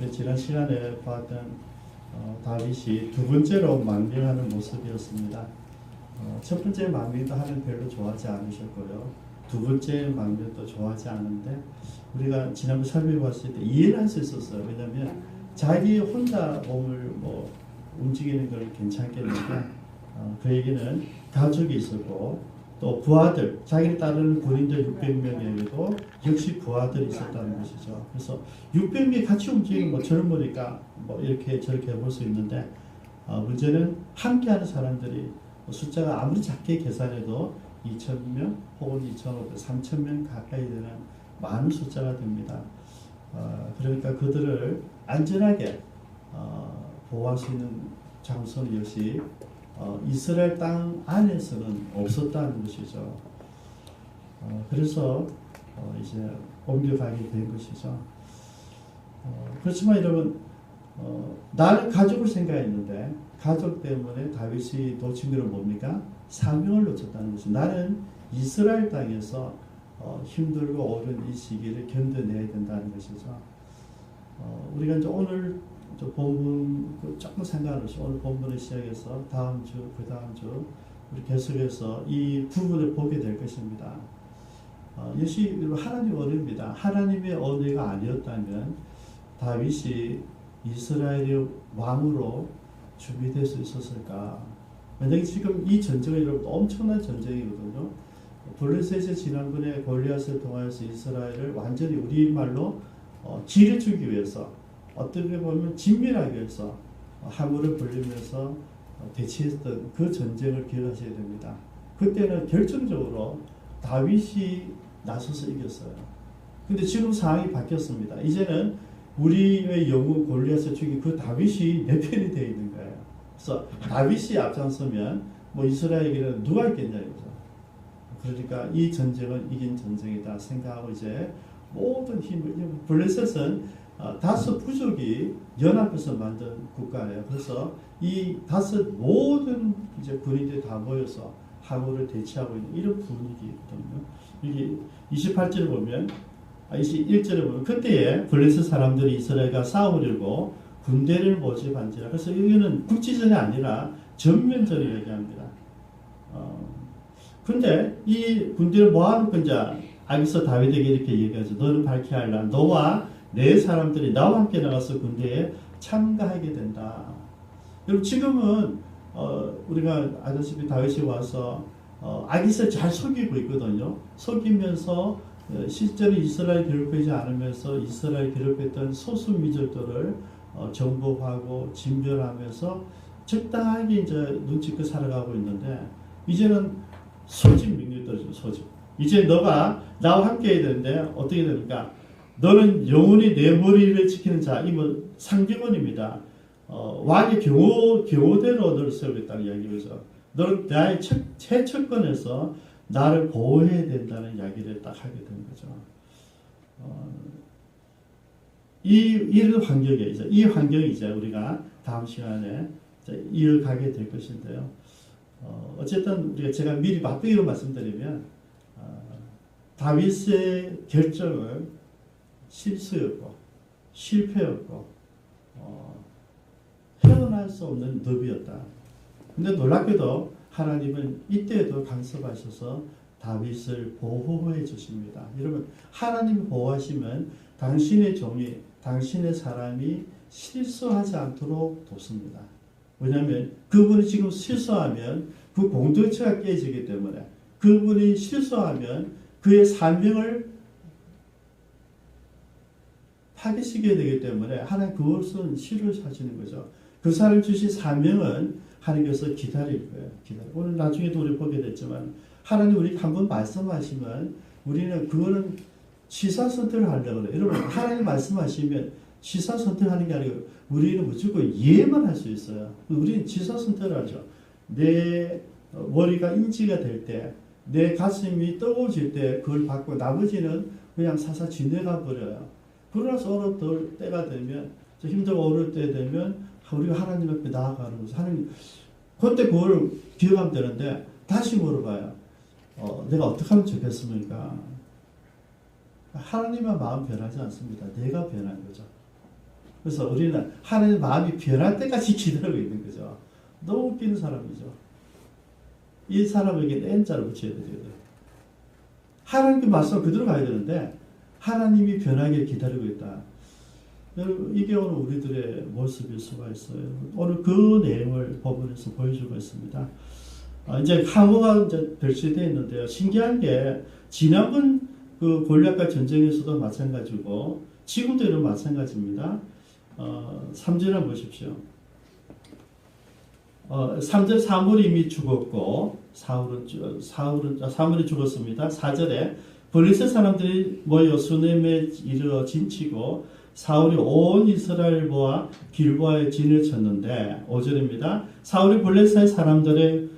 그 지난 시간에 봤던 다윗이 두 번째로 망명하는 모습이었습니다. 첫 번째 망명도 하는 별로 좋아하지 않으셨고요. 두 번째 망명도 좋아하지 않은데 우리가 지난번 살펴봤을 때 이해를 할 수 있었어요. 왜냐하면 자기 혼자 몸을 움직이는 걸 괜찮겠는데 그에게는 가족이 있었고 또 부하들, 자기를 따르는 군인들 600명에게도 역시 부하들이 있었다는 것이죠. 그래서 600명이 같이 움직이는 저런 보니까 이렇게 저렇게 볼 수 있는데 문제는 함께하는 사람들이 숫자가 아무리 작게 계산해도 2,000명 혹은 2,500, 3,000명 가까이 되는 많은 숫자가 됩니다. 그러니까 그들을 안전하게 보호할 수 있는 장소는 역시 이스라엘 땅 안에서는 없었다는 것이죠. 그래서 이제 옮겨가게 된 것이죠. 그렇지만 여러분, 나는 가족을 생각했는데 가족 때문에 다윗이 놓친 것은 뭡니까? 사명을 놓쳤다는 것이 나는 이스라엘 땅에서 힘들고 어려운 이 시기를 견뎌내야 된다는 것이죠. 우리가 이제 오늘 본문 조금 상관없이 오늘 본문을 시작해서 다음 주, 그 다음 주 우리 계속해서 이 부분을 보게 될 것입니다. 역시 하나님의 언어입니다. 하나님의 언어가 아니었다면 다윗이 이스라엘의 왕으로 준비될 수 있었을까? 만약에 지금 이 전쟁이 여러분 엄청난 전쟁이거든요. 블레셋이 지난번에 골리앗을 통하여서 이스라엘을 완전히 우리말로 기를 주기 위해서 어떻게 보면 진멸하기 위해서 함으로 불리면서 대치했던 그 전쟁을 기억하셔야 됩니다. 그때는 결정적으로 다윗이 나서서 이겼어요. 근데 지금 상황이 바뀌었습니다. 이제는 우리의 영웅 골리앗을 죽인 그 다윗이 내 편이 되어 있는 거예요. 그래서 다윗이 앞장서면 이스라엘에게는 누가 있겠냐 이거죠. 그러니까 이 전쟁은 이긴 전쟁이다 생각하고 이제 모든 힘을 블레셋은 5 부족이 연합해서 만든 국가예요. 그래서 이 5 모든 이제 군인들이 다 모여서 항우를 대치하고 있는 이런 분위기거든요. 이게 28절을 보면 21절에 보면 그때에 블레셋 사람들이 이스라엘과 싸우려고 군대를 모집한지라. 그래서 이거는 국지전이 아니라 전면전을 얘기합니다. 근데 이 군대를 모아놓고 이제 아기서 다윗에게 이렇게 얘기하죠. 너는 밝혀야 할라. 너와 내 사람들이 나와 함께 나가서 군대에 참가하게 된다. 여러분 지금은 우리가 아시다시피 다윗이 와서 아기스를 잘 속이고 있거든요. 속이면서 실제로 이스라엘 괴롭히지 않으면서 이스라엘 괴롭혔던 소수 민족들을 정복하고 진멸하면서 적당하게 이제 눈치껏 살아가고 있는데 이제는 소집 능력이 떨어지죠. 소집. 이제 너가 나와 함께 해야 되는데 어떻게 됩니까? 너는 영원히 내 머리를 지키는 자, 이 상경원입니다. 왕의 경호대로 너를 세우겠다는 이야기죠. 너는 나의 최측권에서 나를 보호해야 된다는 이야기를 딱 하게 된 거죠. 이런 환경에 이 환경이 이제 우리가 다음 시간에 이어가게 될 것인데요. 어쨌든 제가 미리 맛보기로 말씀드리면 다윗의 결정은 실수였고 실패였고 헤어날 수 없는 늪이었다. 근데 놀랍게도 하나님은 이때에도 간섭하셔서 다윗을 보호해 주십니다. 여러분 하나님이 보호하시면 당신의 종이 당신의 사람이 실수하지 않도록 돕습니다. 왜냐하면 그분이 지금 실수하면 그 공동체가 깨지기 때문에 그분이 실수하면 그의 사명을 파괴시켜야 되기 때문에 하나님 그것은 싫어하시는 거죠. 그 사람 주신 사명은 하나님께서 기다릴 거예요. 오늘 나중에도 우리 보게 됐지만 하나님 우리가 한번 말씀하시면 우리는 그거는 취사선택을 하려고 그래요. 여러분 하나님 말씀하시면 취사선택하는 게 아니고 우리는 무조건 이해만 할 수 있어요. 우리는 취사선택을 하죠. 내 머리가 인지가 될 때 내 가슴이 뜨거워질 때 그걸 받고 나머지는 그냥 사사 지내가 버려요. 그러나서 어느 때가 되면 힘들고 어려울 때 되면 우리가 하나님 앞에 나아가는 거죠. 하나님 그때 그걸 기억하면 되는데 다시 물어봐요. 내가 어떻게 하면 좋겠습니까? 하나님의 마음 변하지 않습니다. 내가 변한 거죠. 그래서 우리는 하나님 마음이 변할 때까지 기다리고 있는 거죠. 너무 웃기는 사람이죠. 이 사람에게는 N자를 붙여야 되거든요. 하나님께 말씀 그대로 가야 되는데 하나님이 변하게 기다리고 있다. 여러분, 이게 오늘 우리들의 모습일 수가 있어요. 오늘 그 내용을 법원에서 보여주고 있습니다. 이제 항우가 이제 별시되어 있는데요. 신기한 게 지난번 그 골리앗과 전쟁에서도 마찬가지고 지금도 이런 마찬가지입니다. 3절을 보십시오. 3절 사물이 이미 죽었고 사물이 죽었습니다. 4절에 블레셋 사람들이 모여 수넴에 이르러 진치고 사울이 온 이스라엘과 길보아에 진을 쳤는데 5절입니다. 사울이 블레셋 사람들의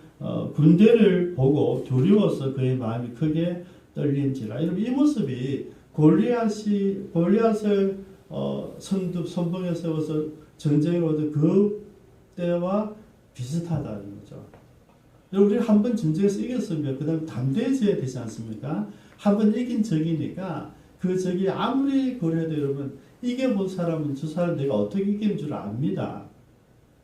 군대를 보고 두려워서 그의 마음이 크게 떨린지라. 이 모습이 골리앗을 선봉에 세워서 전쟁을 얻은 그 때와 비슷하다는 거죠. 우리 한 번 전쟁에서 이겼으면 그 다음 담대해져야 되지 않습니까? 한 번 이긴 적이니까 그 적이 아무리 그래도 여러분 이겨본 사람은 저 사람 내가 어떻게 이기는 줄 압니다.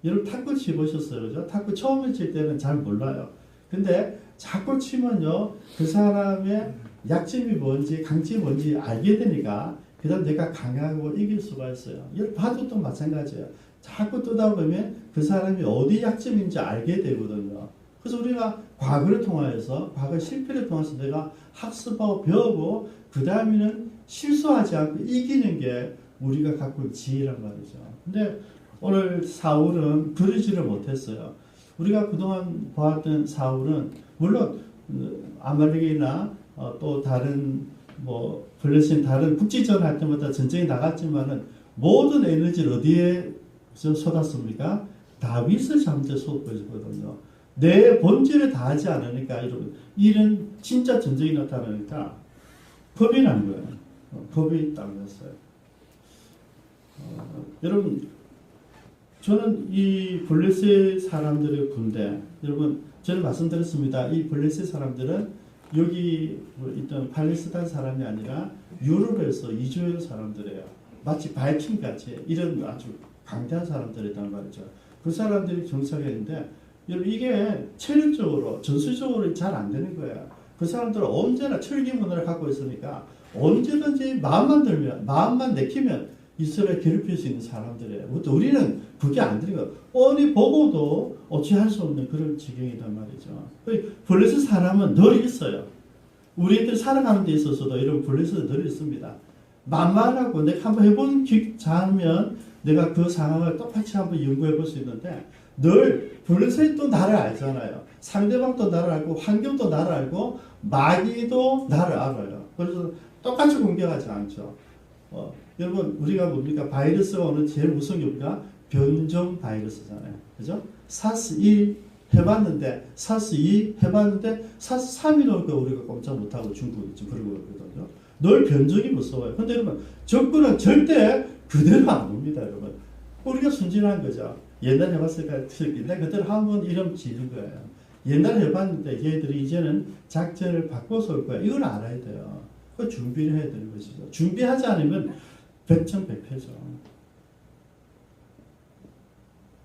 여러분 탁구 치보셨어요, 그죠? 탁구 처음에 칠 때는 잘 몰라요. 근데 자꾸 치면요 그 사람의 약점이 뭔지 강점이 뭔지 알게 되니까 그 다음 내가 강하고 이길 수가 있어요. 여러분 바둑도 마찬가지예요. 자꾸 뜨다 보면 그 사람이 어디 약점인지 알게 되거든요. 그래서 우리가 과거를 통하여서 과거 실패를 통해서 내가 학습하고 배우고 그 다음에는 실수하지 않고 이기는 게 우리가 갖고 있는 지혜란 말이죠. 근데 오늘 사울은 그러지를 못했어요. 우리가 그동안 보았던 사울은 물론 아말렉이나 또 다른 뭐 블레셋 다른 국지전 할 때마다 전쟁에 나갔지만은 모든 에너지를 어디에 쏟았습니까? 다윗을 잡는 데 쏟거든요. 내 본질을 다하지 않으니까 여러분 이런 진짜 전쟁이 나타나니까 겁이 난 거예요. 겁이 당겼어요. 여러분 저는 이 블레셋 사람들의 군대 여러분 저는 말씀드렸습니다. 이 블레셋 사람들은 여기 있던 팔레스타인 사람이 아니라 유럽에서 이주한 사람들이에요. 마치 바이킹 같이 이런 아주 강대한 사람들이란 말이죠. 그 사람들이 정착했는데 여러분 이게 체력적으로 전술적으로 잘 안 되는 거예요. 그 사람들은 언제나 철기 문화를 갖고 있으니까 언제든지 마음만 내키면 이스라엘 괴롭힐 수 있는 사람들이에요. 우리는 그게 안 되는 거예요. 뻔히 보고도 어찌할 수 없는 그런 지경이란 말이죠. 블레셋 사람은 늘 있어요. 우리들 살아가는 데 있어서도 이런 블레셋은 늘 있습니다. 만만하고 내가 한번 해본 자면 내가 그 상황을 똑같이 한번 연구해 볼 수 있는데 늘 블레셋도 나를 알잖아요. 상대방도 나를 알고 환경도 나를 알고 마귀도 나를 알아요. 그래서 똑같이 공격하지 않죠. 여러분 우리가 뭡니까? 바이러스가 오는 제일 무서운 게 뭡니까? 변종 바이러스잖아요. 그죠? 사스 1 해봤는데 사스 2 해봤는데 사스 3이 나오니까 우리가 꼼짝 못하고 중국이 지금 그러고 있거든요. 늘 변종이 무서워요. 근데 여러분 적군은 절대 그대로 안 옵니다. 여러분 우리가 순진한 거죠. 옛날에 해봤으니까 옛날 그대로 한번 이름 지는 거예요. 옛날에 해봤는데 얘들이 이제는 작전을 바꿔서 올 거야. 이걸 알아야 돼요. 그 준비를 해야 되는 것이죠. 준비하지 않으면 백전백패죠.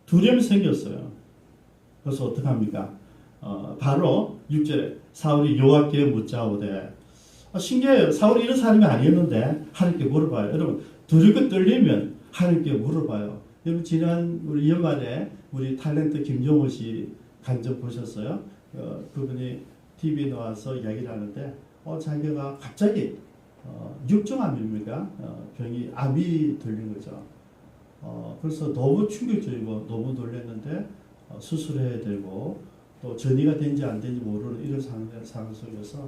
두려움이 생겼어요. 그래서 어떡합니까? 바로 6절에 사울이 여호와께 묻자오되 신기해요. 사울이 이런 사람이 아니었는데 하나님께 물어봐요. 여러분 두렵고 떨리면 하나님께 물어봐요. 여러분 지난 우리 연말에 우리 탤런트 김종호 씨 간접 보셨어요? 그분이 TV에 나와서 이야기를 하는데 자기가 갑자기 육종암입니까? 병이 암이 들린 거죠. 그래서 너무 충격적이고 너무 놀랐는데 수술해야 되고 또 전이가 된지 안 된지 모르는 이런 상황 속에서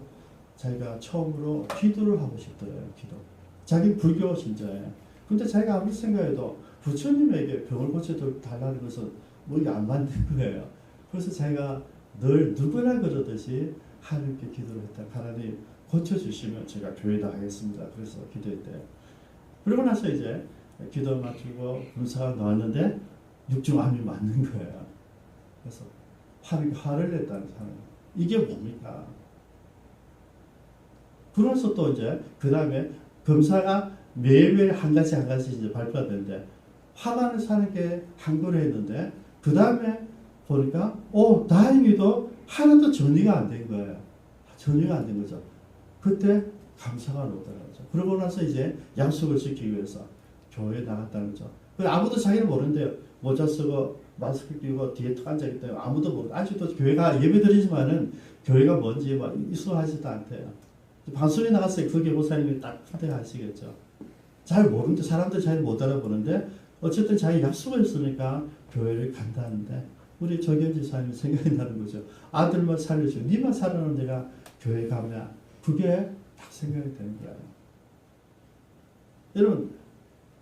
자기가 처음으로 기도를 하고 싶더래요. 기도. 자기 불교 신자예요. 근데 자기가 아무리 생각해도 부처님에게 병을 고쳐달라는 것은 뭐 이게 안 맞는 거예요. 그래서 자기가 늘 누구나 그러듯이 하나님께 기도를 했다. 하나님 고쳐주시면 제가 교회다 하겠습니다. 그래서 기도했대요. 그러고 나서 이제 기도 마치고 검사가 나왔는데 육중암이 맞는 거예요. 그래서 화를 냈다는 사람. 이게 뭡니까? 그래서 또 이제 그 다음에 검사가 매일매일 한 가지 이제 발표가 되는데 화만을 사는 게 한거를 했는데 그 다음에 보니까 다행히도 하나도 전이가 안 된 거예요. 전이가 안 된 거죠. 그때 감사가 오더라고요. 그러고 나서 이제 약속을 지키기 위해서 교회에 나갔다는 거죠. 아무도 자기는 모르는데요. 모자 쓰고 마스크 끼고 뒤에 턱 앉아있기 때문에 아무도 모르고 아직도 교회가 예배드리지만은 교회가 뭔지 막 익숙하지도 않대요. 방송에 나갔어요. 그 교사님이 딱 선택하시겠죠. 잘 모르는데 사람들 잘 못 알아보는데 어쨌든 자기 약속을 했으니까 교회를 간다는데 우리 조경 지사님 생각이 나는 거죠. 아들만 살려주고 니만 살아는 내가 교회 가면 그게 딱 생각이 되는 거예요. 여러분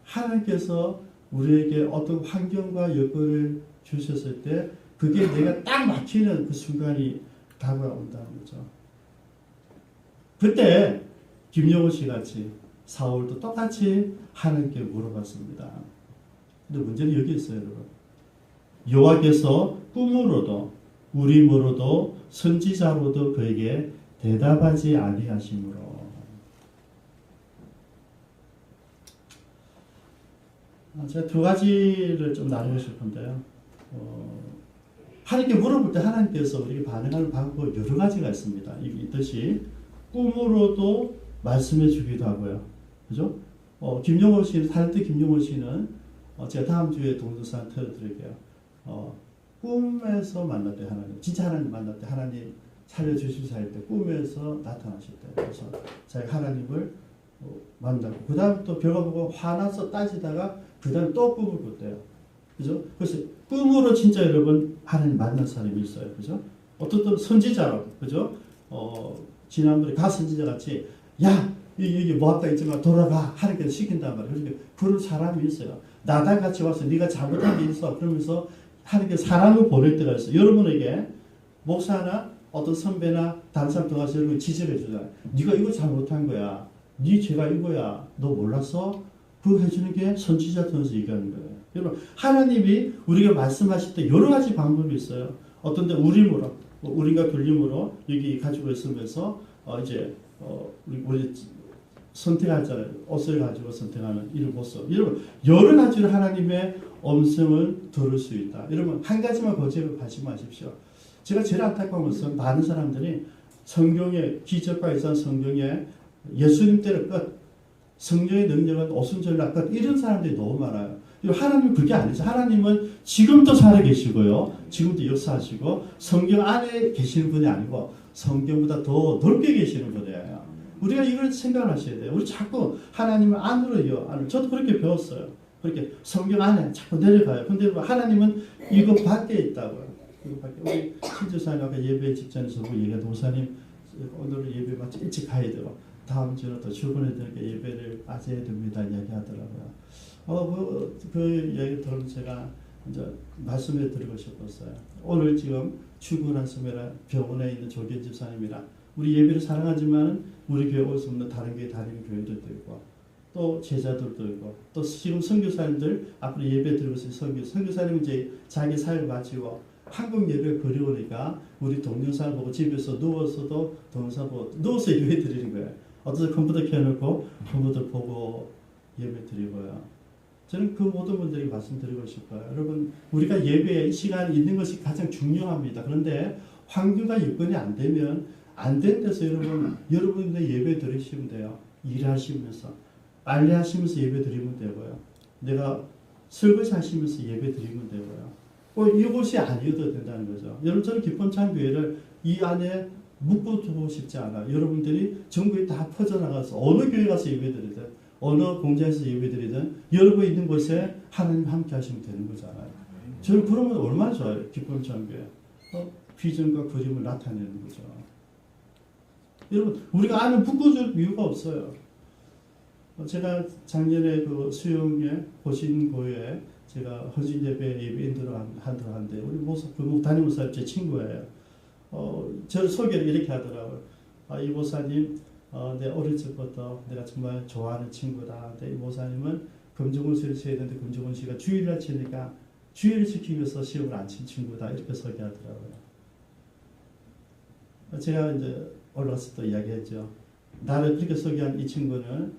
하나님께서 우리에게 어떤 환경과 여건을 주셨을 때 그게 내가 딱 막히는 그 순간이 다가온다는 거죠. 그때 김영호 씨 같이 사울도 똑같이 하나님께 물어봤습니다. 근데 문제는 여기 있어요, 여러분. 여호와께서 꿈으로도 우림으로도 선지자로도 그에게 대답하지 아니하시므로. 제가 두 가지를 좀 나누고 싶은데요. 하나님께 물어볼 때 하나님께서 우리에게 반응하는 방법이 여러 가지가 있습니다. 있듯이 꿈으로도 말씀해 주기도 하고요. 그죠? 김용호 씨는, 타len트 김용호 씨는 제가 다음 주에 동영상 틀어드릴게요. 꿈에서 만날 때 하나님, 진짜 하나님 만날 때 하나님 살려주시면서 할 때 꿈에서 나타나실 때 그래서 자기가 하나님을 만나고 그 다음 또 벼가 보고 화나서 따지다가 그 다음 또 꿈을 꿨대요. 그죠? 그래서 꿈으로 진짜 여러분 하나님 만난 사람이 있어요. 그죠? 어떤 선지자로 그죠? 지난번에 가 선지자 같이 야 여기 뭐 할까 있지만 돌아가 하나님께서 시킨단 말이에요. 그러니까 그런 사람이 있어요. 나단 같이 와서 네가 잘못한 게 있어. 그러면서 하나님께서 사람을 보낼 때가 있어요. 여러분에게 목사나 어떤 선배나 다른 사람 들어가서 여러분 지적해 주잖아요. 네가 이거 잘못한 거야. 네 죄가 이거야. 너 몰랐어? 그거 해주는 게 선지자 통해서 얘기하는 거예요. 여러분 하나님이 우리가 말씀하실 때 여러 가지 방법이 있어요. 어떤 데 우림으로 우리가 돌림으로 여기 가지고 있으면서 이제 우리 선택하잖아요. 옷을 가지고 선택하는 이런 모습. 여러분 여러 가지로 하나님의 음성을 들을 수 있다. 여러분 한 가지만 거짓하지 마십시오. 제가 제일 안타까운 것은 많은 사람들이 성경에 기적과 이상 성경에 예수님 때를 끝 성령의 능력은 오순절날 끝 이런 사람들이 너무 많아요. 하나님은 그게 아니죠. 하나님은 지금도 살아계시고요. 지금도 역사하시고 성경 안에 계시는 분이 아니고 성경보다 더 넓게 계시는 분이에요. 우리가 이걸 생각을 하셔야 돼요. 우리 자꾸 하나님을 안으로요. 저도 그렇게 배웠어요. 그렇게 성경 안에 자꾸 내려가요. 근데 하나님은 이거 밖에 있다고요. 이거 밖에. 우리 신주사님 아까 예배 직전에서 얘기한 목사님 오늘 예배 마치 일찍 가야 되고 다음 주는 또 출근해야 되니까 예배를 빠져야 됩니다. 이야기하더라고요. 그 얘기 들으면 제가 이제 말씀해 드리고 싶었어요. 오늘 지금 출근하시면 병원에 있는 조계 집사님이랑 우리 예배를 사랑하지만 우리 교회 올 수 없는 다른 교회 다니는 교회들도 있고 또 제자들도 있고 또 지금 선교사님들 앞으로 예배 드리고 있는 선교사님 이제 자기 사역을 마치고 한국 예배 그리우니까 우리 동영상 보고 집에서 누워서도 동영상 보고 누워서 예배 드리는 거예요. 어떤 컴퓨터 켜놓고 컴퓨터 보고 예배 드리고요. 저는 그 모든 분들에게 말씀드리고 싶어요. 여러분 우리가 예배에 이 시간이 있는 것이 가장 중요합니다. 그런데 환경과 여건이 안 되면 안 된 데서 여러분들 예배 드리시면 돼요. 일하시면서 빨래하시면서 예배 드리면 되고요. 내가 설거지 하시면서 예배 드리면 되고요. 꼭 이곳이 아니어도 된다는 거죠. 여러분 저는 기쁨찬 교회를 이 안에 묶어두고 싶지 않아요. 여러분들이 전국에 다 퍼져나가서 어느 교회 가서 예배 드리든 어느 공장에서 예배 드리든 여러분 있는 곳에 하나님 함께 하시면 되는 거잖아요. 저는 그러면 얼마나 좋아요. 기쁨찬 교회. 비전과 그림을 나타내는 거죠. 여러분 우리가 안에 묶어줄 이유가 없어요. 제가 작년에 그 수영에 보신고에 제가 허진 예배 예배인들을 한데 우리 그 담임 목사님 제 친구예요. 저를 소개를 이렇게 하더라고요. 이 목사님 내 어릴 적부터 내가 정말 좋아하는 친구다. 이 목사님은 금중원시를 쳐야 되는데 금중원시가 주일날 치니까 주일을 지키기 위해서 시험을 안 친 친구다. 이렇게 소개하더라고요. 제가 이제 올라가서 또 이야기했죠. 나를 그렇게 소개한 이 친구는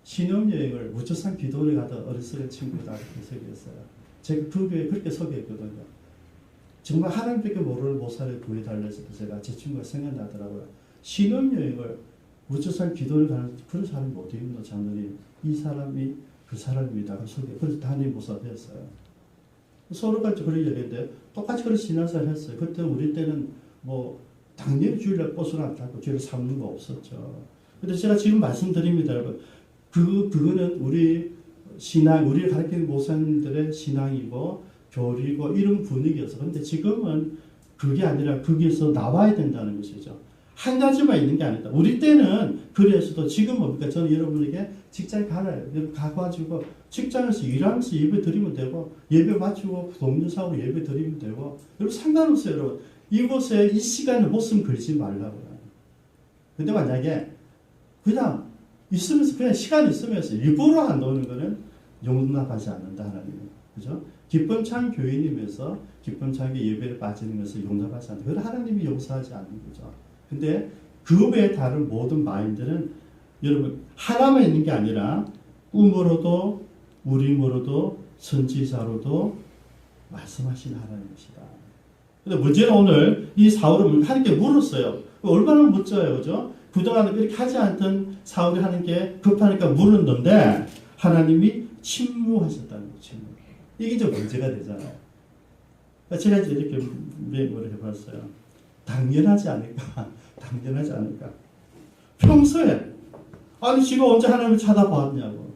신혼여행을 우주선 기도를 가던 어리석은 친구다 그렇게 소개했어요. 제가 그 교회 그렇게 소개했거든요. 정말 하나님밖에 모르는 모사를 구해달라 해서 제가 제 친구가 생각나더라고요. 신혼여행을 우주선 기도를 가는 그런 사람이 어디 있노 장로님. 이 사람이 그 사람입니다. 그래서 담임 목사 되었어요. 서로 같이 그런 얘기인데 똑같이 그런 신앙생활 했어요. 그때 우리 때는 뭐 당연히 주일날 버스를 안 타고 주일날 삼는 거 없었죠. 근데 제가 지금 말씀드립니다, 여러분. 그거는 우리 신앙, 우리를 가르치는 목사님들의 신앙이고 교리고 이런 분위기였어. 근데 지금은 그게 아니라 거기에서 나와야 된다는 것이죠. 한 가지만 있는 게 아니다. 우리 때는 그래서도 지금 뭡니까? 저는 여러분에게 직장에 가가지고 직장에서 일하면서 예배 드리면 되고 예배 마치고 동료사하고 예배 드리면 되고 여러분 상관없어요. 여러분 이곳에 이 시간에 목숨 걸지 말라고요. 근데 만약에 그냥 있으면서 그냥 시간 있으면서 일부러 안 나오는 거는 용납하지 않는다 하나님은. 그죠? 기쁨찬 교인이면서 기쁨찬 예배에 빠지는 것을 용납하지 않는다. 그걸 하나님이 용서하지 않는 거죠. 근데 그 외에 다른 모든 마인드는 여러분 하나만 있는 게 아니라 꿈으로도 우림으로도 선지자로도 말씀하시는 하나님이시다. 근데 문제는 오늘 이 사울은 하나님께 물었어요. 얼마나 묻져요, 그죠? 그동안 그렇게 하지 않던 사울이 하나님께 급하니까 물었는데 하나님이 침묵하셨다는 거예요. 침묵. 이게 이제 문제가 되잖아요. 제가 이제 이렇게 메모를 해봤어요. 당연하지 않을까? 당연하지 않을까? 평소에 아니 지금 언제 하나님을 찾아봤냐고.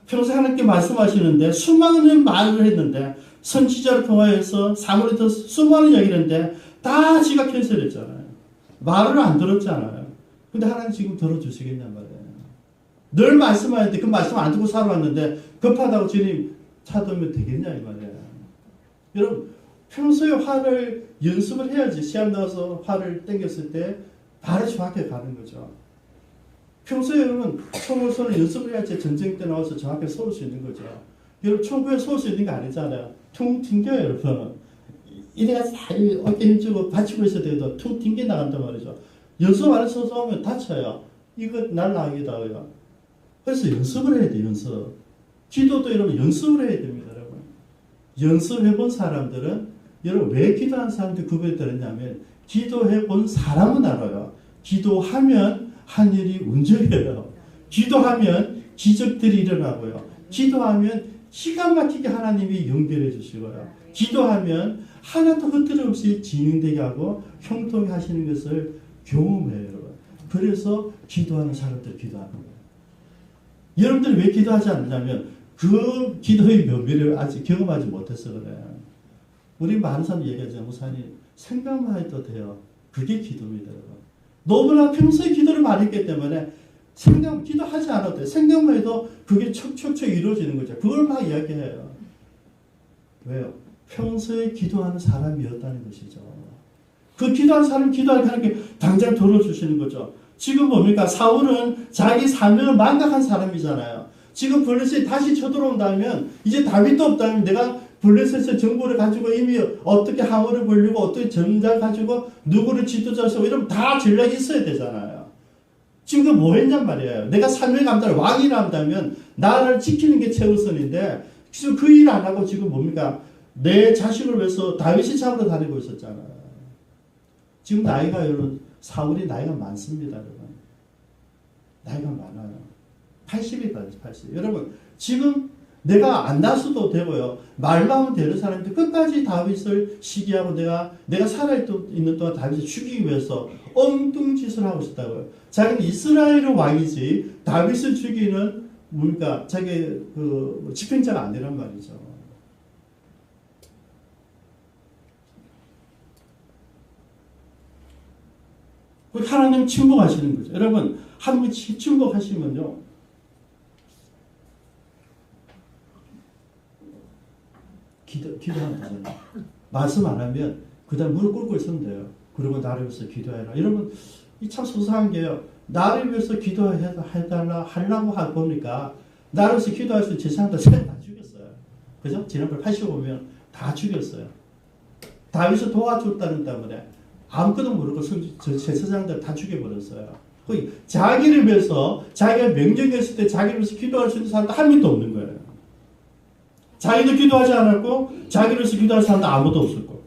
평소에 하나님께 말씀하시는데 수많은 말을 했는데 선지자를 통하여서 사무엘부터 수많은 이야기를 했는데 다 지가 캔슬했잖아요. 말을 안 들었잖아요. 근데 하나님 지금 들어주시겠냔 말이에요. 늘 말씀하는데 그 말씀 안 듣고 살아왔는데 급하다고 주님 찾으면 되겠냐 이 말이에요. 여러분 평소에 화를 연습을 해야지 시험 나와서 화를 땡겼을 때 바로 정확하게 가는 거죠. 평소에 여러분 총을 쏘는 연습을 해야지 전쟁 때 나와서 정확하게 쏠 수 있는 거죠. 여러분 총구에 쏠 수 있는 게 아니잖아요. 퉁 튕겨요 여러분. 이래가 어깨 힘주고 받치고 있어야 돼도 퉁 튕겨 나간단 말이죠. 연습 안 해서 쏘면 다쳐요. 이거 날라가기도 하고요. 그래서 연습을 해야 돼요. 연습. 기도도 여러분 연습을 해야 됩니다. 여러분. 연습해본 사람들은 여러분 왜 기도하는 사람들이 구별이 되느냐면 기도해본 사람은 알아요. 기도하면 하늘이 움직여요. 기도하면 기적들이 일어나고요. 기도하면 기가 막히게 하나님이 연결해 주시고요. 기도하면 하나도 흐트러 없이 진행되게 하고 형통하게 하시는 것을 경험해요. 여러분. 그래서 기도하는 사람들 기도하는 거예요. 여러분들이 왜 기도하지 않느냐면 그 기도의 묘미를 아직 경험하지 못해서 그래요. 우리 많은 사람이 얘기하잖아요. 목사님 생각만 해도 돼요. 그게 기도입니다. 여러분. 너무나 평소에 기도를 많이 했기 때문에 기도하지 않아도 돼요. 생각만 해도 그게 척척척 이루어지는 거죠. 그걸 막 이야기해요. 왜요? 평소에 기도하는 사람이었다는 것이죠. 그 기도하는 사람 기도하니까 하나님께 당장 들어주시는 거죠. 지금 뭡니까? 사울은 자기 사명을 망각한 사람이잖아요. 지금 블레셋이 다시 쳐들어온다면 이제 다윗도 없다면 내가 블레셋의 정보를 가지고 이미 어떻게 항우를 벌리고 어떻게 전략 가지고 누구를 지도자서 이러면 다 전략이 있어야 되잖아요. 지금 뭐 했냔 말이에요. 내가 사명을 감당 왕이라 한다면 나를 지키는 게 최우선인데 지금 그 일 안 하고 지금 뭡니까? 내 자식을 위해서 다윗이 잡으러 다니고 있었잖아요. 지금 나이가 여러분 사울이 나이가 많습니다. 여러분. 나이가 많아요. 80이 가죠. 80. 여러분 지금 내가 안 낳아도 되고요. 말만 하면 되는 사람인데 끝까지 다윗을 시기하고 내가 살아있는 동안 다윗을 죽이기 위해서 엉뚱짓을 하고 있었다고요. 자기는 이스라엘의 왕이지 다윗을 죽이는 뭡니까? 자기 그 집행자가 아니란 말이죠. 하나님 침묵하시는 거죠. 여러분 하나님 침묵하시면요. 기도하면 되잖아요. 말씀 안 하면 그 다음 무릎 꿇고 있으면 돼요. 그리고 나를 위해서 기도해라. 여러분 이 참 소소한 게요. 나를 위해서 기도해달라 하려고 보니까 나를 위해서 기도할 수 있는 제사장들 다 죽였어요. 그죠? 지난번 85면 다 죽였어요. 다윗을 도와줬다는 때문에 아무것도 모르고 제사장들 다 죽여버렸어요. 자기를 위해서 자기가 명령했을 때 자기를 위해서 기도할 수 있는 사람도 한 명도 없는 거예요. 자기도 기도하지 않았고 자기를 위해서 기도할 사람도 아무도 없을 거예요.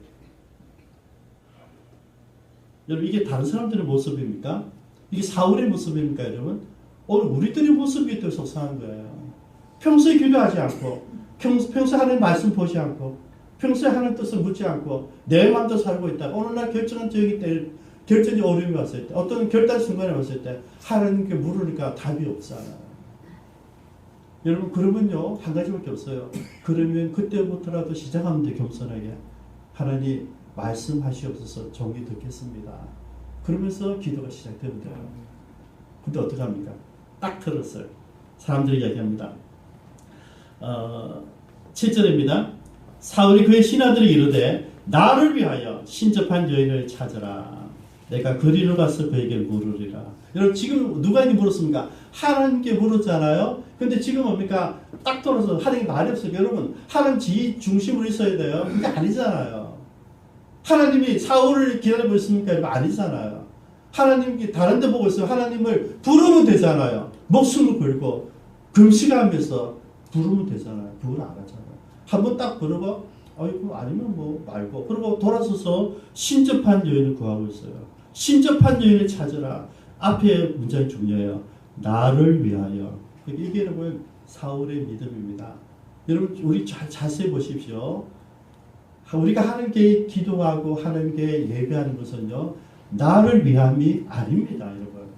여러분 이게 다른 사람들의 모습입니까? 이게 사울의 모습입니까 여러분? 오늘 우리들의 모습이 또 속상한 거예요. 평소에 기도하지 않고 평소에 하나님 말씀 보지 않고 평소에 하나님 뜻을 묻지 않고 내 마음대로 살고 있다가 오늘날 결정적인 어려움이 왔을 때 어떤 결단 순간에 왔을 때 하나님께 물으니까 답이 없잖아요. 여러분 그러면요 한 가지밖에 없어요. 그러면 그때부터라도 시작하면 돼. 겸손하게 하나님 말씀하시옵소서 종이 듣겠습니다. 그러면서 기도가 시작되면 돼요. 근데 어떻게 합니까? 딱 들었어요. 사람들이 얘기합니다. 7절입니다. 사울이 그의 신하들이 이르되 나를 위하여 신접한 여인을 찾으라. 내가 그리로 가서 그에게 물으리라. 여러분 지금 누가에게 물었습니까? 하나님께 물었잖아요. 근데 지금 뭡니까? 딱 돌아서 하나님 말이 없어요. 여러분 하나님 지 중심으로 있어야 돼요. 그게 아니잖아요. 하나님이 사울을 기다리고 있습니까? 이거 아니잖아요. 하나님께 다른 데 보고 있어요. 하나님을 부르면 되잖아요. 목숨을 걸고 금식하면서 부르면 되잖아요. 그걸 안 하잖아요. 한번 딱 부르고 아이고 아니면 뭐 말고 그리고 돌아서서 신접한 여인을 구하고 있어요. 신접한 여인을 찾으라. 앞에 문장이 중요해요. 나를 위하여. 이게 여러분 사울의 믿음입니다. 여러분 우리 자세히 보십시오. 우리가 하나님께 기도하고 하나님께 예배하는 것은요 나를 위함이 아닙니다. 여러분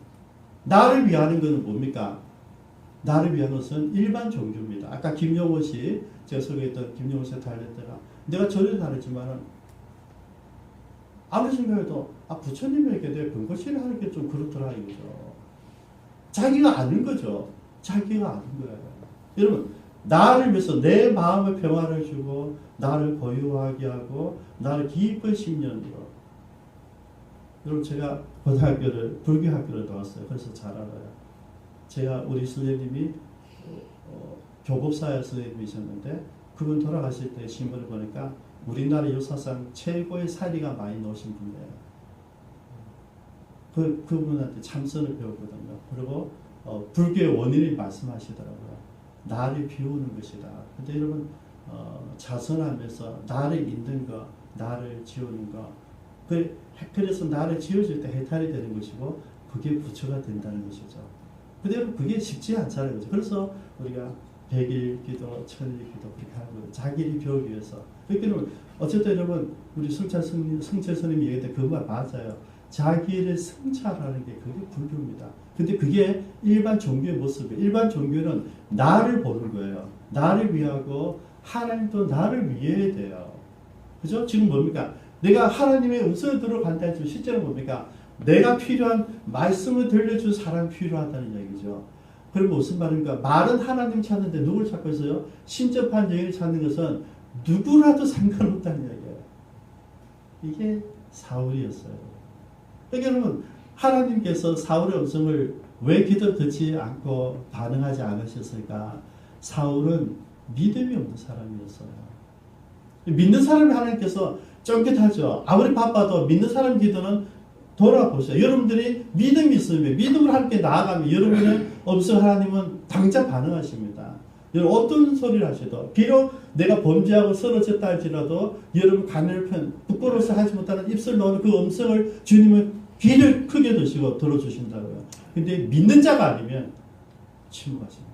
나를 위하는 것은 뭡니까? 나를 위한 것은 일반 종교입니다. 아까 김용호 씨 제가 소개했던 김용호 씨의 달랬다가 내가 전혀 다르지만은 아무리 생각해도 부처님에게 내 근거실을 하는 게 좀 그렇더라 이거죠. 자기가 아는 거죠. 자기가 아는 거예요. 여러분 나를 위해서 내 마음의 평화를 주고 나를 고요하게 하고 나를 기쁜 심령으로. 여러분 제가 고등학교를 불교학교를 나왔어요. 그래서 잘 알아요. 제가 우리 선생님이 교법사야 선생님이셨는데 그분 돌아가실 때 신문을 보니까 우리나라 역사상 최고의 사리가 많이 넣으신 분이에요. 그분한테 참선을 배웠거든요. 그리고 불교의 원인을 말씀하시더라고요. 나를 비우는 것이다. 근데 여러분 자선하면서 나를 잊는 거, 나를 지우는 거. 그래서 나를 지워질 때 해탈이 되는 것이고 그게 부처가 된다는 것이죠. 근데 그게 쉽지 않잖아요. 그래서 우리가 100일 기도, 1000일 기도 그렇게 하는 거예요. 자기를 배우기 위해서. 그러니까 어쨌든 여러분 우리 승철 스님이 얘기했던 그 말 맞아요. 자기를 성찰하는 게 그게 불교입니다. 근데 그게 일반 종교의 모습이에요. 일반 종교는 나를 보는 거예요. 나를 위하고 하나님도 나를 위해야 돼요. 그죠? 지금 뭡니까? 내가 하나님의 음성을 들어간다 해서 실제로 뭡니까? 내가 필요한 말씀을 들려줄 사람이 필요하다는 얘기죠. 그럼 무슨 말입니까? 말은 하나님 찾는데 누굴 찾고 있어요? 신접한 여인을 찾는 것은 누구라도 상관없다는 얘기예요. 이게 사울이었어요. 그러니까 여러분 하나님께서 사울의 음성을 왜 기도 듣지 않고 반응하지 않으셨을까? 사울은 믿음이 없는 사람이었어요. 믿는 사람이 하나님께서 쫑긋하죠. 아무리 바빠도 믿는 사람 기도는 돌아보세요. 여러분들이 믿음이 있으면 믿음을 함께 나아가면 여러분의 음성 하나님은 당장 반응하십니다. 여러분 어떤 소리를 하셔도 비록 내가 범죄하고 쓰러졌다 할지라도 여러분 가늘편 부끄러워서 하지 못하는 입술 놓는 그 음성을 주님은 귀를 크게 드시고 들어주신다고요. 근데 믿는 자가 아니면 침묵하십니다.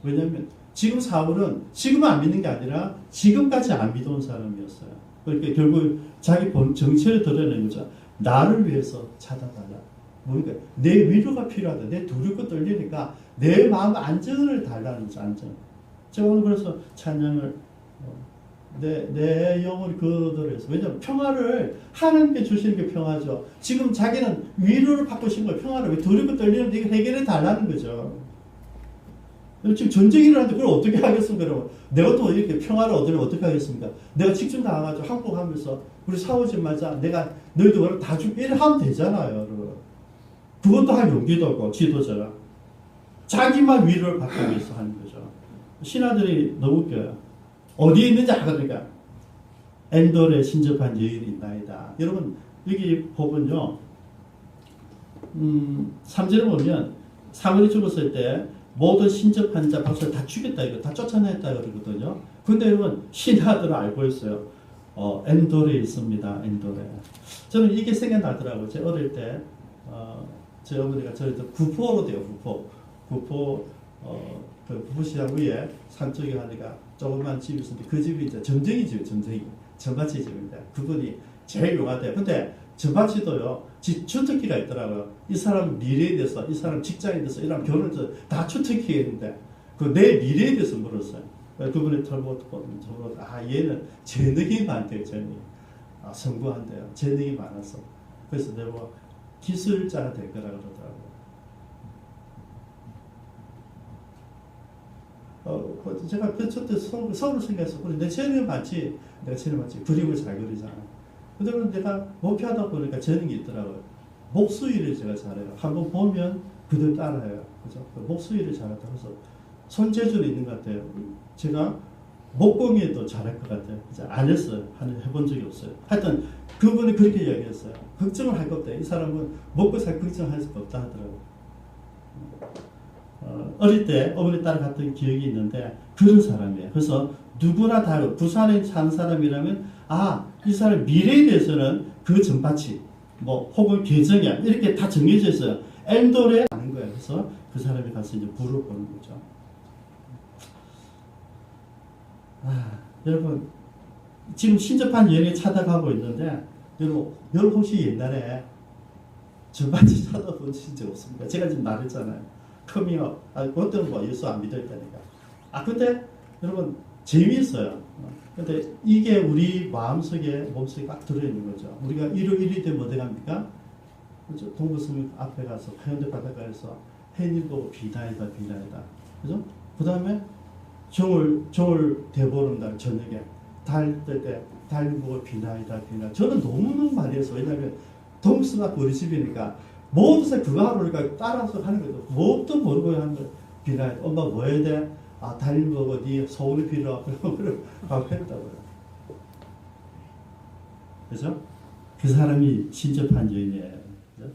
왜냐하면 지금 사울은 지금은 안 믿는 게 아니라 지금까지 안 믿어온 사람이었어요. 그러니까 결국 자기 정체를 드러내는 거죠. 나를 위해서 찾아달라. 뭔가 내 위로가 필요하다. 내 두렵고 떨리니까 내 마음 안정을 달라는 거죠. 안정. 제가 오늘 그래서 찬양을 내 영혼이 그들에서 왜냐하면 평화를 하나님께 주시는 게 평화죠. 지금 자기는 위로를 받고 싶은 거예요. 평화를 왜 두렵고 떨리는데 이거 해결해 달라는 거죠. 지금 전쟁이 일어나는데 그걸 어떻게 하겠습니까? 여러분? 내가 또 이렇게 평화를 얻으면 어떻게 하겠습니까? 내가 직접 나가가지고 항복하면서 우리 싸우지 말자. 내가 너희도 그걸 다 죽게 이렇게 하면 되잖아요. 여러분. 그것도 할 용기도 없고 지도자가 자기만 위로를 받기 위해서 하는 거죠. 신하들이 너무 웃겨요. 어디에 있는지 알거든요. 엔돌에 신접한 여인이 있나이다. 여러분 여기 보면요. 3절에 보면 사울이 죽었을 때 모든 신접한 자 박사를 다 죽였다 이거 다 쫓아냈다 그러거든요. 근데 여러분 신하들은 알고 있어요. 엔돌에 있습니다. 엔돌에. 저는 이게 생각나더라고요. 제 어릴 때 제 어머니가 저희 구포로 돼요. 구포 그 구포시장 위에 산 쪽에 하니까 조그만 집이 있었는데 그 집이 이제 점쟁이 집이에요. 점쟁이 전밭이 집인데 그분이 제일 용하대요. 근데 전밭이도요 주특기가 있더라고요. 이 사람 미래에 대해서, 이 사람 직장에 대해서, 이 사람 결혼에 대해서 다 주특기가 있는데 그 내 미래에 대해서 물었어요. 그분이 털보고 얘는 재능이 많대요. 재능이 성공한대요. 재능이 많아서. 그래서 내가 기술자가 될 거라 그러더라고요. 제가 그때 서울을 생각해서 그래 내 재능이 많지. 내가 재능이 많지. 그림을 잘 그리잖아. 근데 내가 목표하다 보니까 재능이 있더라고요. 목수일을 제가 잘해요. 한번 보면 그들 따라해요. 그죠? 목수일을 잘하다. 그래서 손재주는 있는 것 같아요. 제가 목공예도 잘할 것 같아요. 안 했어요. 해본 적이 없어요. 하여튼 그분이 그렇게 이야기했어요. 걱정을 할 것 없다. 이 사람은 먹고 살 걱정할 수가 없다 하더라고요. 어릴 때 어머니 따라갔던 기억이 있는데 그런 사람이에요. 그래서 누구나 다 부산에 사는 사람이라면 이 사람 미래에 대해서는 그 전파치 혹은 계정이야 이렇게 다 정해져 있어요. 엔돌에 아는 거예요. 그래서 그 사람이 가서 이제 물어보는 거죠. 여러분 지금 신접한 여행에 찾아가고 있는데 여러분 혹시 옛날에 전반지 찾아본 적 없습니까? 제가 지금 말했잖아요. 커밍업. 그것들은 예수 안 믿어있다니까. 근데 여러분 재미있어요. 근데 이게 우리 마음속에 몸속에 딱 들어있는 거죠. 우리가 일요일이 되면 어디 갑니까? 그렇죠? 동부섬 앞에 가서 해운대 바닷가에서 해님 보고 비나이다. 그죠? 그 다음에 정월 대보름 날 저녁에 달 뜰 때 달 보고 비나이다. 저는 너무너무 많이 했어. 왜냐하면 동부섬 앞 우리 집이니까 모두서 그거 하러 우리가 따라서 하는 거죠. 뭣도 모르고 하는 거 비나이다. 엄마 뭐 해야 돼? 달 보고 네 소원이 빌어. 그럼 했다고요. 그죠? 그 사람이 신접한 여인이에요. 그죠?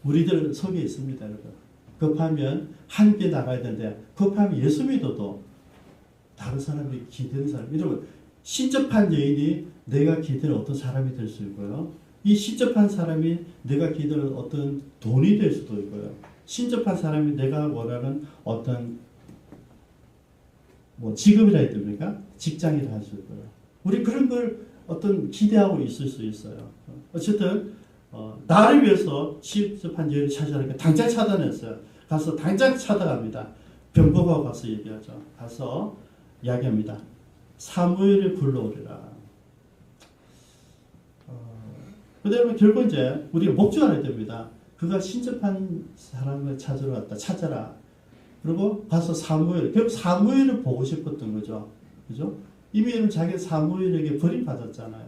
우리들 속에 있습니다, 여러분. 급하면 함께 나가야 되는데 급하면 예수 믿어도 다른 사람이 기대는 사람. 여러분 신접한 여인이 내가 기대는 어떤 사람이 될 수 있고요. 이 신접한 사람이 내가 기대는 어떤 돈이 될 수도 있고요. 신접한 사람이 내가 원하는 어떤 직업이라 해야 됩니까? 직장이라 할 수 있고요. 우리 그런 걸 어떤 기대하고 있을 수 있어요. 어쨌든 나를 위해서 신접한 여인을 찾아가니까 당장 찾아냈어요. 가서 당장 찾아갑니다. 병법하고 가서 얘기하죠. 가서 이야기합니다. 사무엘을 불러오리라. 그다음에 결국 이제 우리가 목주알아야 됩니다. 그가 신접한 사람을 찾아라. 그리고 가서 사무엘, 결국 사무엘을 보고 싶었던 거죠. 그죠? 이미 자기 사무엘에게 버림받았잖아요.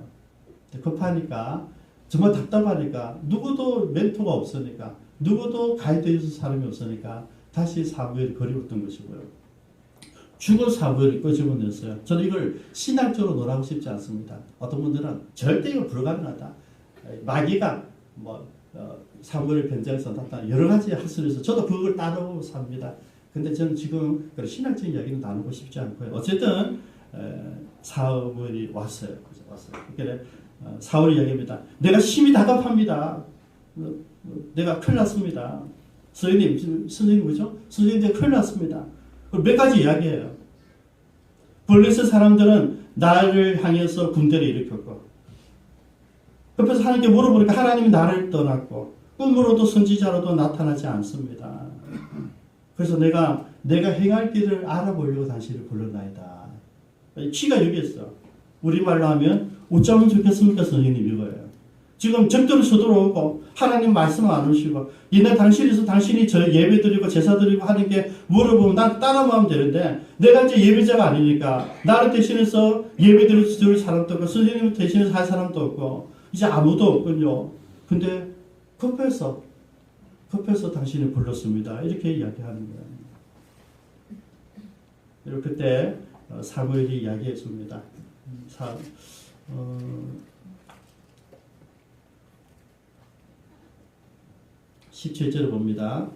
급하니까, 정말 답답하니까, 누구도 멘토가 없으니까, 누구도 가이드 해줄 사람이 없으니까, 다시 사무엘을 버리었던 것이고요. 죽은 사무엘을 끄집어냈어요. 저는 이걸 신학적으로 논하고 싶지 않습니다. 어떤 분들은 절대 이거 불가능하다. 마귀가 사무엘 변장에서 나타나 여러 가지 할 수 있어서 저도 그걸 따르고 삽니다. 근데 저는 지금 신학적인 이야기는 나누고 싶지 않고요. 어쨌든 사무엘이 왔어요. 그러니까 사울이 이야기합니다. 내가 심히 답답합니다. 내가 큰일 났습니다. 선생님 뭐죠? 선생님 내가 큰일 났습니다. 몇 가지 이야기해요. 블레셋 사람들은 나를 향해서 군대를 일으켰고 그래서 하나님께 물어보니까 하나님이 나를 떠났고 꿈으로도 선지자로도 나타나지 않습니다. 그래서 내가 행할 길을 알아보려고 당신을 불러나이다. 키가 여기 있어. 우리말로 하면 어쩌면 좋겠습니까? 선생님 이거예요. 지금 적들이 서들어오고 하나님 말씀 안 오시고 이날 당신이 저 예배 드리고 제사 드리고 하는 게 물어보면 난 따라만 하면 되는데 내가 이제 예배자가 아니니까 나를 대신해서 예배 드릴 사람도 없고 선생님을 대신해서 할 사람도 없고 이제 아무도 없군요. 근데 급해서 당신을 불렀습니다. 이렇게 이야기하는 거예요. 그리고 그때 사무엘이 이야기해 줍니다. 17절 봅니다.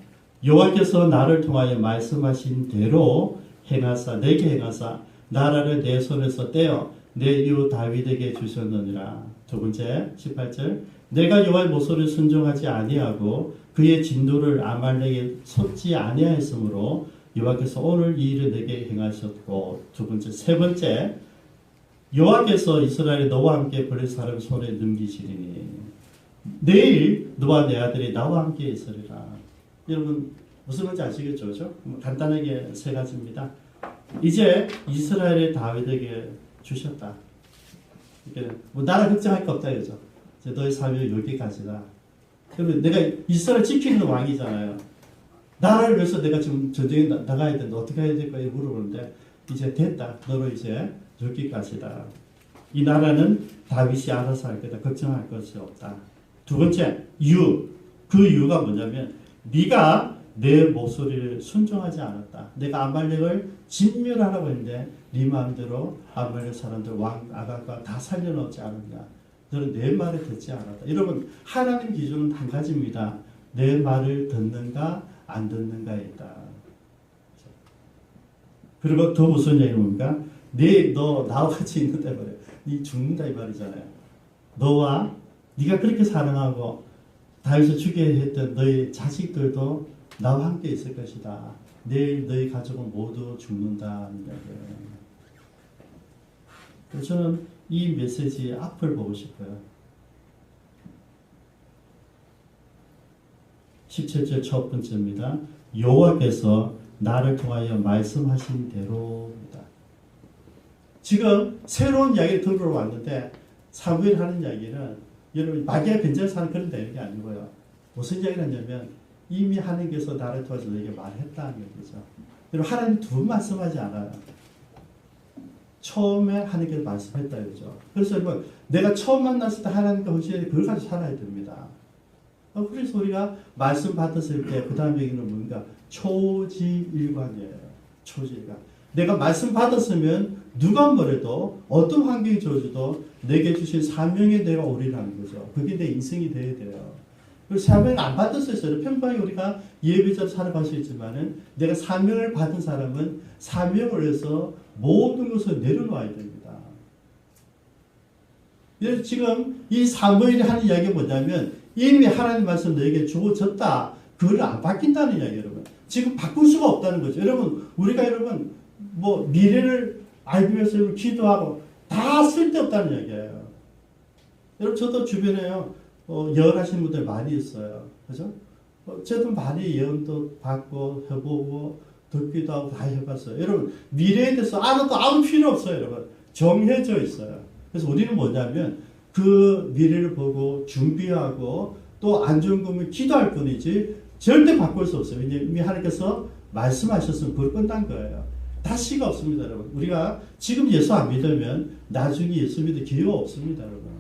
여호와께서 나를 통하여 말씀하신 대로 행하사 내게 행하사 나라를 내 손에서 떼어 내 이후 다윗에게 주셨느니라. 두 번째 18절 내가 여호와의 목소리를 순종하지 아니하고 그의 진노를 아말렉에 쏟지 아니하였으므로 여호와께서 오늘 이 일을 내게 행하셨고 두 번째 세 번째 여호와께서 이스라엘이 너와 함께 블레셋 사람 손에 넘기시리니 내일 너와 내 아들이 나와 함께 있으리라. 여러분 무슨 말인지 아시겠죠? 그렇죠? 간단하게 세 가지입니다. 이제 이스라엘의 다윗에게 주셨다. 뭐 나라 걱정할 거 없다 이거죠. 이제 너의 삶이 여기까지다. 그러면 내가 이스라엘 지키는 왕이잖아요. 나라를 위해서 내가 지금 전쟁에 나가야 되는데 어떻게 해야 될까 물어보는데 이제 됐다. 너로 이제 여기까지다. 이 나라는 다윗이 알아서 할 거다. 걱정할 것이 없다. 두 번째 이유. 그 이유가 뭐냐면 네가 내 목소리를 순종하지 않았다. 내가 아말렉을 진멸하라고 했는데 네 마음대로 아말렉 사람들 왕 아각과 다 살려놓지 않았냐. 너는 내 말을 듣지 않았다. 여러분 하나님 기준은 한 가지입니다. 내 말을 듣는가 안 듣는가에 있다. 그리고 더 무슨 얘기는 뭡니까? 너 나와 같이 있는다 말이야. 네 죽는다 이 말이잖아요. 너와 네가 그렇게 사랑하고 다윗을 죽게 했던 너희 자식들도 나와 함께 있을 것이다. 내일 너희 가족은 모두 죽는다는 이야기예요. 그래서 저는 이 메시지의 앞을 보고 싶어요. 17절 첫 번째입니다. 여호와께서 나를 통하여 말씀하신 대로입니다. 지금 새로운 이야기를 들으러 왔는데 사무엘 하는 이야기는 여러분 마귀가 변절사는 그런 내용이 아니고요. 무슨 이야기를 하냐면 이미 하나님께서 나를 통해서 너에게 말했다는 얘기죠. 여러분 하나님 두 번 말씀하지 않아요. 처음에 하나님께서 말씀했다 이거죠. 그래서 여러분 내가 처음 만났을 때 하나님과 확실히 그걸 가지고 살아야 됩니다. 그래서 우리가 말씀 받았을 때 그 다음 얘기는 뭔가 초지일관이에요. 초지일관. 내가 말씀 받았으면 누가 뭐래도 어떤 환경이 주어져도 내게 주신 사명에 내가 오리라는 거죠. 그게 내 인생이 돼야 돼요. 그리고 사명을 안 받았어요. 평범하게 우리가 예배자로 살아갈 수 있지만은 내가 사명을 받은 사람은 사명을 위해서 모든 것을 내려놓아야 됩니다. 지금 이 사무엘이 하는 이야기가 뭐냐면 이미 하나님 말씀 너에게 주어졌다. 그걸 안 바뀐다는 이야기 여러분. 지금 바꿀 수가 없다는 거죠. 우리가 뭐 미래를 알기 위해서 기도하고 다 쓸데없다는 이야기예요. 여러분 저도 주변에요. 예언하시는 분들 많이 있어요. 그죠? 저도 많이 예언도 받고 해보고 듣기도 하고 다 해봤어요. 여러분 미래에 대해서 알아도 아무 필요 없어요. 여러분 정해져 있어요. 그래서 우리는 뭐냐면 그 미래를 보고 준비하고 또 안 좋은 거면 기도할 뿐이지 절대 바꿀 수 없어요. 왜냐하면 이미 하나님께서 말씀하셨으면 그걸 끝난 거예요. 다시가 없습니다. 여러분 우리가 지금 예수 안 믿으면 나중에 예수 믿을 기회가 없습니다. 여러분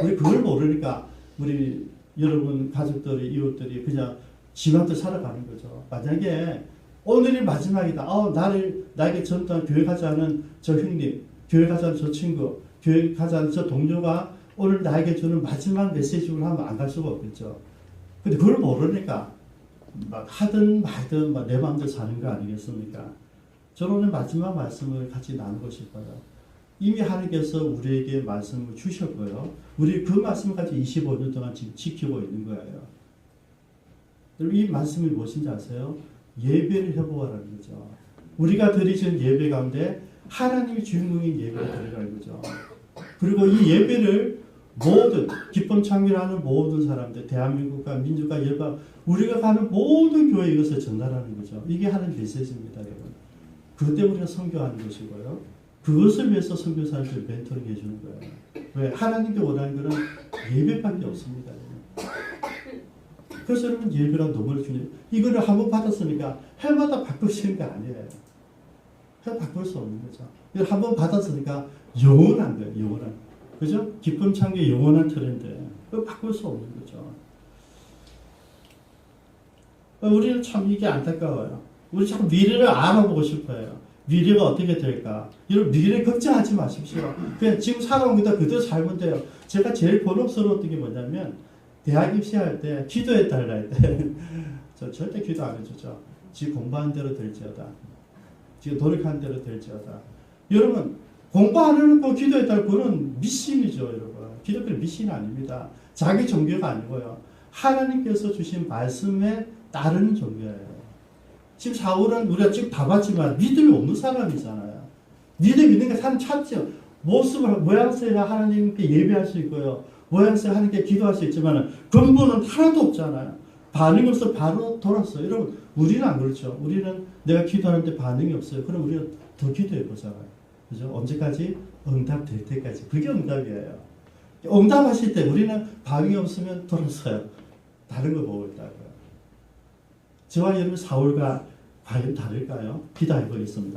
우리 그걸 모르니까 우리 여러분 가족들이 이웃들이 그냥 지맘대로 살아가는 거죠. 만약에 오늘이 마지막이다. 나에게 전도한 교회 가지 않은 저 형님, 교회 가지 않은 저 친구, 교회 가지 않은 저 동료가 오늘 나에게 주는 마지막 메시지를 하면 안 갈 수가 없겠죠. 근데 그걸 모르니까 막 하든 말든 내 마음대로 사는 거 아니겠습니까? 저는 오늘 마지막 말씀을 같이 나누고 싶어요. 이미 하나님께서 우리에게 말씀을 주셨고요. 우리 그 말씀을 가지고 25년 동안 지금 지키고 있는 거예요. 여러분 이 말씀이 무엇인지 아세요? 예배를 해보라는 거죠. 우리가 드리는 예배 가운데 하나님이 주인공인 예배를 드리라는 거죠. 그리고 이 예배를 모든 기쁨 창조하는 모든 사람들, 대한민국과 민주가 예배, 우리가 가는 모든 교회 이것을 전달하는 거죠. 이게 하나님 메시지입니다, 여러분. 그것 때문에 우리가 선교하는 것이고요. 그것을 위해서 선교사님들 멘토링 해주는 거예요. 왜? 하나님께 원하는 것은 예배밖에 없습니다, 여러분. 그래서 여러분 예배란 너무 중요해요. 이거를 한번 받았으니까 해마다 바꾸시는 게 아니에요. 해 바꿀 수 없는 거죠. 이걸 한번 받았으니까 영원한 거예요, 영원한. 그죠? 기쁨 창조의 영원한 틀인데 그걸 바꿀 수 없는 거죠. 우리는 참 이게 안타까워요. 우리 자꾸 미래를 알아보고 싶어요. 미래가 어떻게 될까? 여러분 미래 걱정하지 마십시오. 그냥 지금 살아온 거다 그대로 살면 돼요. 제가 제일 곤혹스러웠던 게 뭐냐면 대학 입시할 때 기도해달라 했대. 저 절대 기도 안 해주죠. 지 공부한 대로 될지어다. 지금 노력한 대로 될지어다. 여러분 공부 안 해놓고 기도해달 그거는 미신이죠. 여러분 기독교는 미신이 아닙니다. 자기 종교가 아니고요. 하나님께서 주신 말씀에 따르는 종교예요. 지금 사울은 우리가 지금 다 봤지만 믿음이 없는 사람이잖아요. 믿음 있는 게 사람 찾죠. 모습을 모양새가 하나님께 예배할 수 있고요. 모양새가 하나님께 기도할 수 있지만 근본은 하나도 없잖아요. 반응이 없어 바로 돌았어요. 여러분 우리는 안 그렇죠. 우리는 내가 기도하는데 반응이 없어요. 그럼 우리가 더 기도해 보잖아요. 그죠? 언제까지? 응답될 때까지. 그게 응답이에요. 응답하실 때 우리는 반응이 없으면 돌았어요. 다른 거 보고 있다고요. 저와 여러분 사울과 과연 다를까요? 기도해 보겠습니다.